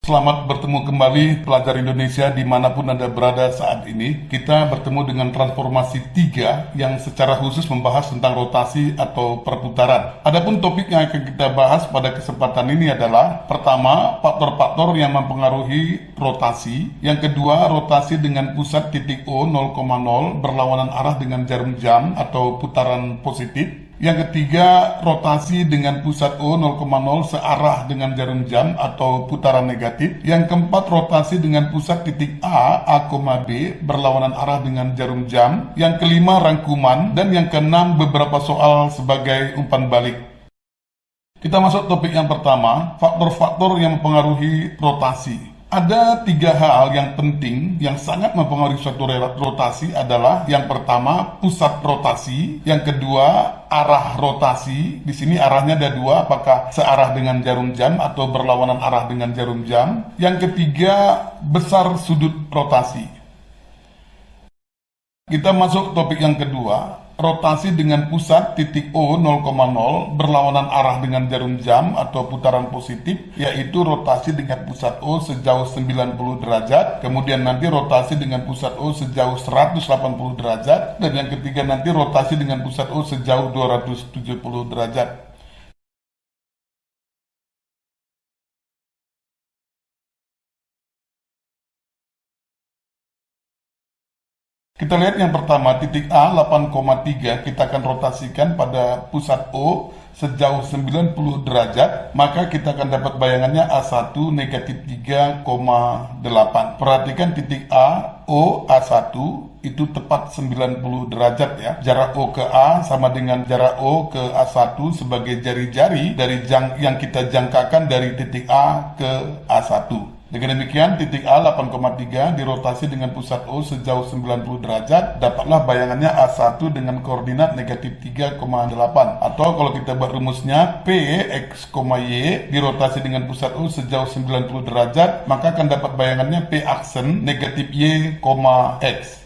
Selamat bertemu kembali pelajar Indonesia dimanapun Anda berada saat ini. Kita bertemu dengan transformasi 3 yang secara khusus membahas tentang rotasi atau perputaran. Adapun topik yang akan kita bahas pada kesempatan ini adalah pertama, faktor-faktor yang mempengaruhi rotasi. Yang kedua, rotasi dengan pusat titik O 0,0 berlawanan arah dengan jarum jam atau putaran positif. Yang ketiga, rotasi dengan pusat O 0,0 searah dengan jarum jam atau putaran negatif. Yang keempat, rotasi dengan pusat titik A, B berlawanan arah dengan jarum jam. Yang kelima, rangkuman. Dan yang keenam, beberapa soal sebagai umpan balik. Kita masuk topik yang pertama, faktor-faktor yang mempengaruhi rotasi. Ada 3 hal yang penting yang sangat mempengaruhi suatu rotasi adalah yang pertama pusat rotasi, yang kedua arah rotasi. Di sini arahnya ada 2, apakah searah dengan jarum jam atau berlawanan arah dengan jarum jam. Yang ketiga besar sudut rotasi. Kita masuk topik yang kedua. Rotasi dengan pusat titik O 0,0 berlawanan arah dengan jarum jam atau putaran positif, yaitu rotasi dengan pusat O sejauh 90 derajat, kemudian nanti rotasi dengan pusat O sejauh 180 derajat, dan yang ketiga nanti rotasi dengan pusat O sejauh 270 derajat. Kita lihat yang pertama, titik A 8,3 kita akan rotasikan pada pusat O sejauh 90 derajat, maka kita akan dapat bayangannya A1 negatif 3,8. Perhatikan titik A, O, A1 itu tepat 90 derajat ya. Jarak O ke A sama dengan jarak O ke A1 sebagai jari-jari dari yang kita jangkakan dari titik A ke A1. Dengan demikian, titik A 8,3 dirotasi dengan pusat O sejauh 90 derajat, dapatlah bayangannya A1 dengan koordinat negatif 3,8. Atau kalau kita buat rumusnya, P, X, Y dirotasi dengan pusat O sejauh 90 derajat, maka akan dapat bayangannya P aksen negatif Y, X.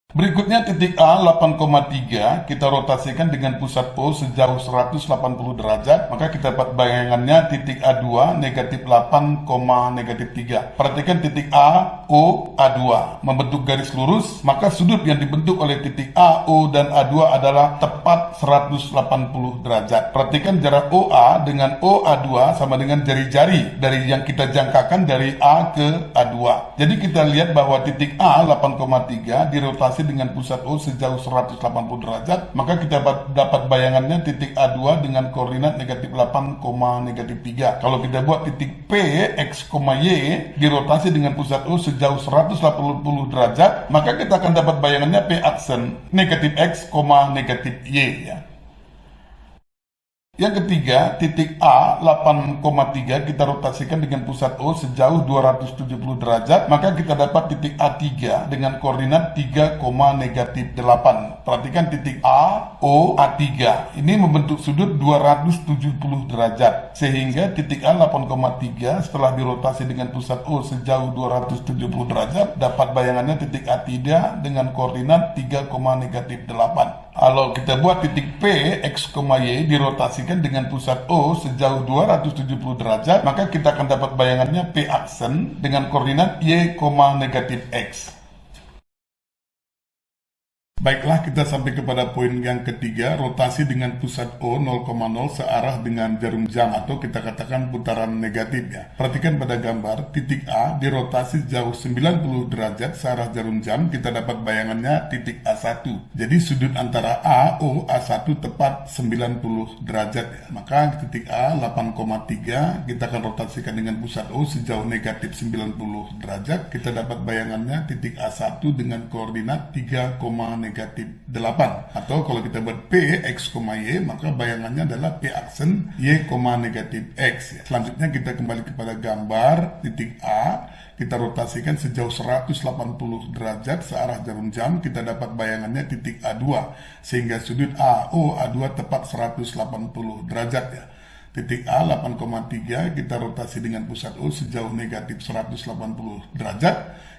Berikutnya titik A 8,3 kita rotasikan dengan pusat O sejauh 180 derajat, maka kita dapat bayangannya titik A2 negatif 8, negatif 3. Perhatikan titik A, O, A2 membentuk garis lurus, maka sudut yang dibentuk oleh titik A, O, dan A2 adalah tepat 180 derajat. Perhatikan jarak OA dengan OA2 sama dengan jari-jari dari yang kita jangkakan dari A ke A2. Jadi kita lihat bahwa titik A 8,3 dirotasi dengan pusat O sejauh 180 derajat, maka kita dapat bayangannya titik A2 dengan koordinat negatif 8, negatif 3. Kalau kita buat titik P, X, Y dirotasi dengan pusat O sejauh 180 derajat, maka kita akan dapat bayangannya P aksen negatif X, negatif Y ya. Yang ketiga, titik A 8,3 kita rotasikan dengan pusat O sejauh 270 derajat, maka kita dapat titik A3 dengan koordinat 3, negatif 8. Perhatikan titik A, O, A3. Ini membentuk sudut 270 derajat. Sehingga titik A 8,3 setelah dirotasi dengan pusat O sejauh 270 derajat, dapat bayangannya titik A3 dengan koordinat 3, negatif 8. Kalau kita buat titik P, X, Y dirotasikan dengan pusat O sejauh 270 derajat, maka kita akan dapat bayangannya P aksen dengan koordinat Y, negatif X. Baiklah, kita sampai kepada poin yang ketiga, rotasi dengan pusat O 0,0 searah dengan jarum jam atau kita katakan putaran negatif ya. Perhatikan pada gambar, titik A dirotasi jauh 90 derajat searah jarum jam, kita dapat bayangannya titik A1. Jadi sudut antara A, O, A1 tepat 90 derajat ya. Maka titik A 8,3 kita akan rotasikan dengan pusat O sejauh negatif 90 derajat, kita dapat bayangannya titik A1 dengan koordinat 3, negatif 8. Atau kalau kita buat P, X, Y, maka bayangannya adalah P aksen Y, negatif X ya. Selanjutnya kita kembali kepada gambar titik A, kita rotasikan sejauh 180 derajat searah jarum jam, kita dapat bayangannya titik A2, sehingga sudut AO A2 tepat 180 derajat ya. Titik A 8,3 kita rotasi dengan pusat O sejauh negatif 180 derajat,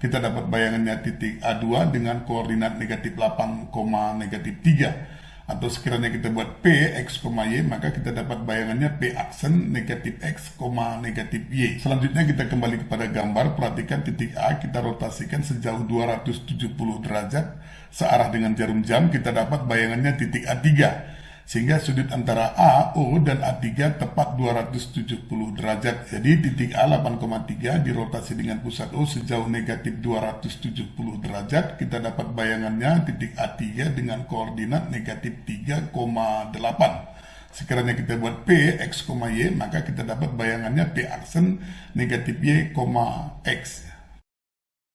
kita dapat bayangannya titik A2 dengan koordinat negatif 8, negatif 3. atau sekiranya kita buat P X, Y, maka kita dapat bayangannya P aksen negatif X, negatif Y. Selanjutnya kita kembali kepada gambar, perhatikan titik A kita rotasikan sejauh 270 derajat searah dengan jarum jam, kita dapat bayangannya titik A3. Sehingga sudut antara A, O, dan A3 tepat 270 derajat. Jadi titik A 8,3 dirotasi dengan pusat O sejauh negatif 270 derajat. Kita dapat bayangannya titik A3 dengan koordinat negatif 3,8. Sekiranya kita buat P, X, Y, maka kita dapat bayangannya P aksen negatif Y, X.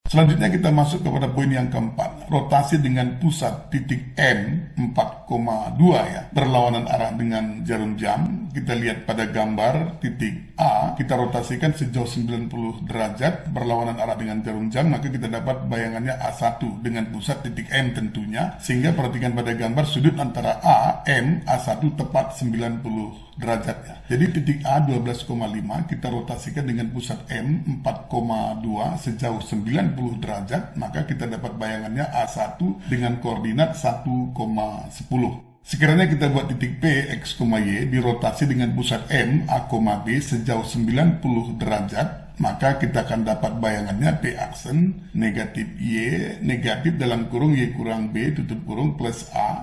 Selanjutnya kita masuk kepada poin yang keempat, rotasi dengan pusat titik M 4,2 ya, berlawanan arah dengan jarum jam. Kita lihat pada gambar titik A, kita rotasikan sejauh 90 derajat berlawanan arah dengan jarum jam, maka kita dapat bayangannya A1 dengan pusat titik M tentunya. Sehingga perhatikan pada gambar sudut antara A, M, A1 tepat 90 derajat ya. Jadi titik A 12,5 kita rotasikan dengan pusat M 4,2 sejauh 90 derajat, maka kita dapat bayangannya A1 dengan koordinat 1,10. Sekiranya kita buat titik P, X, Y dirotasi dengan pusat M, A, B sejauh 90 derajat, maka kita akan dapat bayangannya P aksen negatif Y, negatif dalam kurung Y kurang B tutup kurung plus A,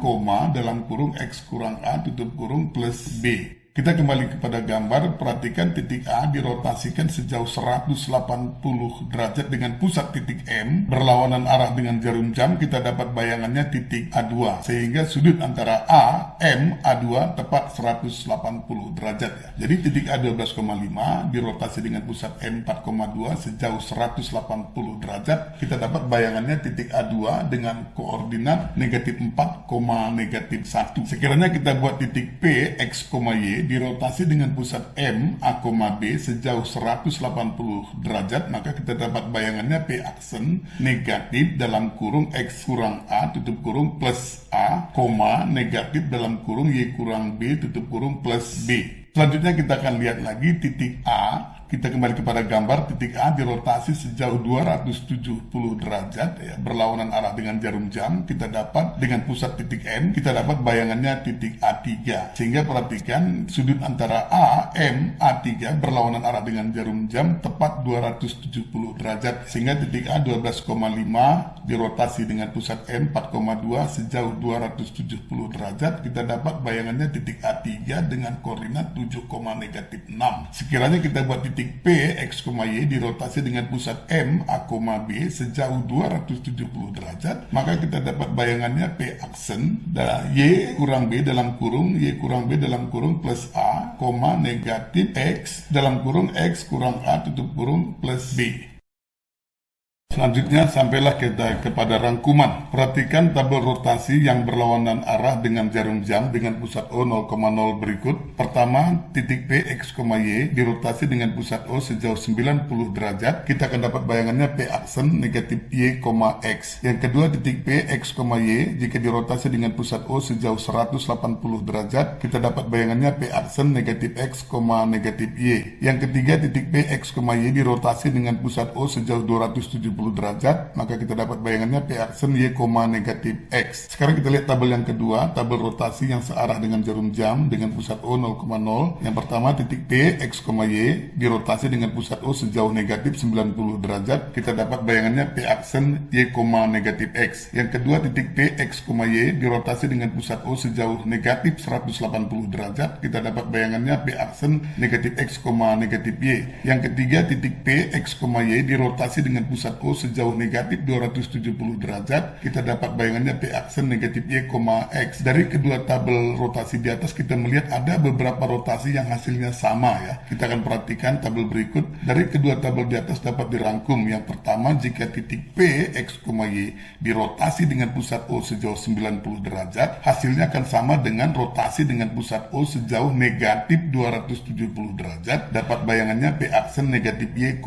dalam kurung X kurang A tutup kurung plus B. Kita kembali kepada gambar, perhatikan titik A dirotasikan sejauh 180 derajat dengan pusat titik M, berlawanan arah dengan jarum jam, kita dapat bayangannya titik A2, sehingga sudut antara A, M, A2 tepat 180 derajat ya. Jadi titik A 12,5 dirotasi dengan pusat M 4,2 sejauh 180 derajat, kita dapat bayangannya titik A2 dengan koordinat negatif 4, negatif 1. Sekiranya kita buat titik P, X, Y dirotasi dengan pusat M, A, B sejauh 180 derajat, maka kita dapat bayangannya P aksen negatif dalam kurung X kurang A tutup kurung plus A, negatif dalam kurung Y kurang B tutup kurung plus B. Selanjutnya kita akan lihat lagi titik A. Kita kembali kepada gambar, titik A dirotasi sejauh 270 derajat ya, berlawanan arah dengan jarum jam. Kita dapat dengan pusat titik M, kita dapat bayangannya titik A3. Sehingga perhatikan sudut antara A, M, A3 berlawanan arah dengan jarum jam tepat 270 derajat. Sehingga titik A 12,5 dirotasi dengan pusat M 4,2 sejauh 270 derajat. Kita dapat bayangannya titik A3 dengan koordinat 7, negatif 6. Sekiranya kita buat titik P, X, Y dirotasi dengan pusat M, A, B sejauh 270 derajat, maka kita dapat bayangannya P aksen Y kurang B dalam kurung Y kurang B dalam kurung plus A, negatif X dalam kurung X kurang A tutup kurung plus B. Selanjutnya sampailah kita kepada rangkuman. Perhatikan tabel rotasi yang berlawanan arah dengan jarum jam dengan pusat O 0,0 berikut. Pertama, titik P, X, Y dirotasi dengan pusat O sejauh 90 derajat. Kita akan dapat bayangannya P aksen negatif Y, X. Yang kedua, titik P, X, Y jika dirotasi dengan pusat O sejauh 180 derajat, kita dapat bayangannya P aksen negatif X, negatif Y. Yang ketiga, titik P, X, Y dirotasi dengan pusat O sejauh 270 derajat, maka kita dapat bayangannya P aksen Y, negatif X. Sekarang kita lihat tabel yang kedua, tabel rotasi yang searah dengan jarum jam dengan pusat O 0,0. Yang pertama, titik P, X, Y dirotasi dengan pusat O sejauh negatif 90 derajat, kita dapat bayangannya P aksen Y, negatif X. Yang kedua, titik P, X, Y dirotasi dengan pusat O sejauh negatif 180 derajat, kita dapat bayangannya P aksen negatif X, negatif Y. Yang ketiga, titik P, X, Y dirotasi dengan pusat O sejauh negatif 270 derajat, kita dapat bayangannya P aksen negatif Y, X. Dari kedua tabel rotasi di atas kita melihat ada beberapa rotasi yang hasilnya sama ya. Kita akan perhatikan tabel berikut. Dari kedua tabel di atas dapat dirangkum. Yang pertama, jika titik P, X, Y dirotasi dengan pusat O sejauh 90 derajat, hasilnya akan sama dengan rotasi dengan pusat O sejauh negatif 270 derajat, dapat bayangannya P aksen negatif Y,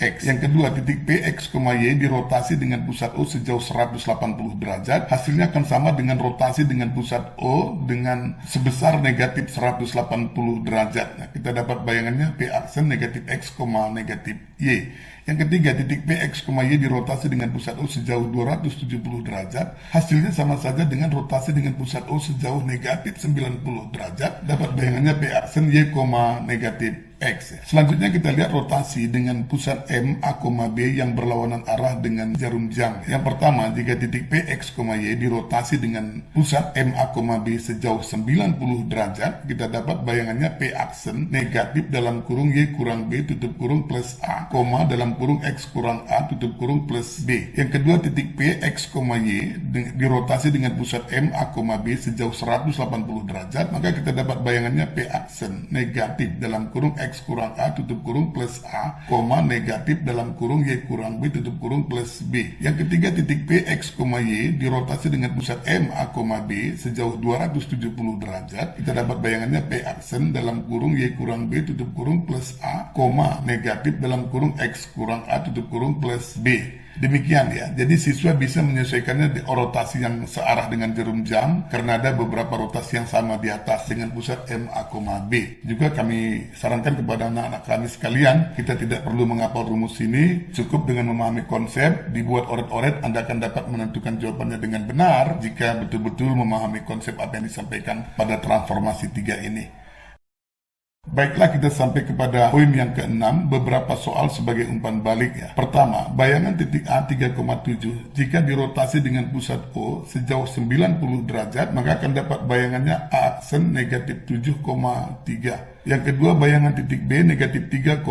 X. Yang kedua, titik P, X, Y dirotasi dengan pusat O sejauh 180 derajat, hasilnya akan sama dengan rotasi dengan pusat O dengan sebesar negatif 180 derajat. Nah, kita dapat bayangannya P aksen negatif X, negatif Y. Yang ketiga, titik P, X, Y dirotasi dengan pusat O sejauh 270 derajat. Hasilnya sama saja dengan rotasi dengan pusat O sejauh negatif 90 derajat. Dapat bayangannya P aksen Y, negatif X. Selanjutnya kita lihat rotasi dengan pusat M, A, B yang berlawanan arah dengan jarum jam. Yang pertama, jika titik P, X, Y dirotasi dengan pusat M, A, B sejauh 90 derajat, kita dapat bayangannya P aksen negatif dalam kurung Y kurang B tutup kurung plus A, dalam kurung X kurang A tutup kurung plus B. Yang kedua, titik P, X, Y dirotasi dengan pusat M, A, B sejauh 180 derajat, maka kita dapat bayangannya P aksen negatif dalam kurung X kurang A tutup kurung plus A, negatif dalam kurung Y kurang B tutup kurung plus B. Yang ketiga, titik P, X, Y dirotasi dengan pusat M, A, B sejauh 270 derajat, kita dapat bayangannya P aksen dalam kurung Y kurang B tutup kurung plus A, negatif dalam kurung X kurang A tutup kurung plus B. Demikian ya, jadi siswa bisa menyesuaikannya di rotasi yang searah dengan jarum jam karena ada beberapa rotasi yang sama di atas dengan pusat M, A, B. Juga kami sarankan kepada anak-anak kami sekalian, kita tidak perlu menghafal rumus ini, cukup dengan memahami konsep, dibuat oret-oret, Anda akan dapat menentukan jawabannya dengan benar jika betul-betul memahami konsep apa yang disampaikan pada transformasi 3 ini. Baiklah, kita sampai kepada poin yang ke-6, beberapa soal sebagai umpan balik ya. Pertama, bayangan titik A 3,7 jika dirotasi dengan pusat O sejauh 90 derajat, maka akan dapat bayangannya A aksen negatif 7,3. Yang kedua, bayangan titik B negatif 3,5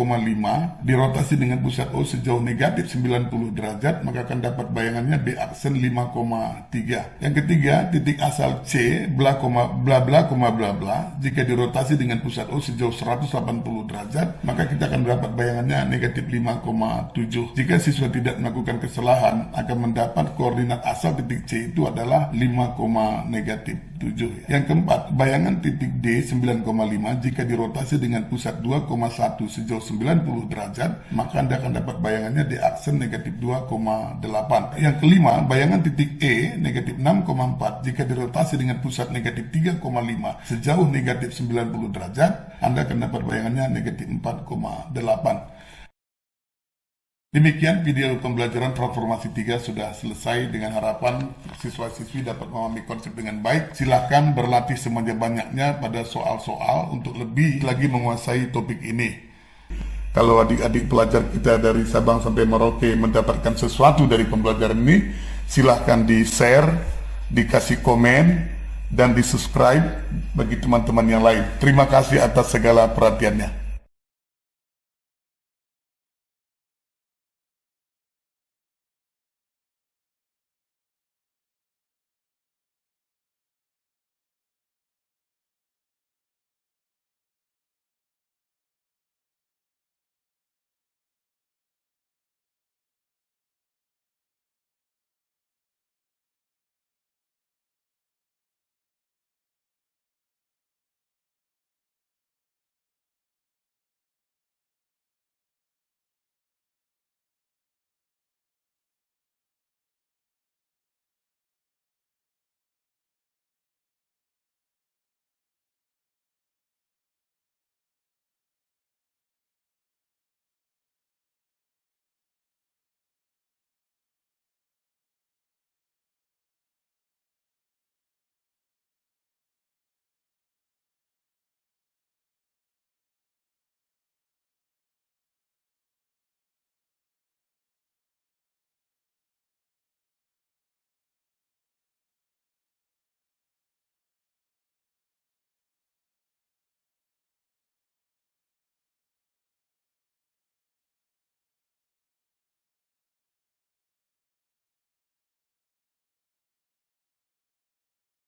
dirotasi dengan pusat O sejauh negatif 90 derajat, maka akan dapat bayangannya B aksen 5,3. Yang ketiga, titik asal C bla bla bla bla jika dirotasi dengan pusat O sejauh 180 derajat, maka kita akan dapat bayangannya negatif 5,7. Jika siswa tidak melakukan kesalahan, akan mendapat koordinat asal titik C itu adalah 5, negatif 7. Yang keempat, bayangan titik D 9,5 jika dirotasi dengan pusat 2,1 sejauh 90 derajat, maka Anda akan dapat bayangannya D aksen negatif 2,8. Yang kelima, bayangan titik E negatif 6,4 jika dirotasi dengan pusat negatif 3,5 sejauh negatif 90 derajat, Anda akan dapat bayangannya negatif 4,8. Demikian video pembelajaran transformasi 3 sudah selesai, dengan harapan siswa-siswi dapat memahami konsep dengan baik. Silakan berlatih sebanyak-banyaknya pada soal-soal untuk lebih lagi menguasai topik ini. Kalau adik-adik pelajar kita dari Sabang sampai Merauke mendapatkan sesuatu dari pembelajaran ini, silahkan di-share, dikasih komen, dan di-subscribe bagi teman-teman yang lain. Terima kasih atas segala perhatiannya.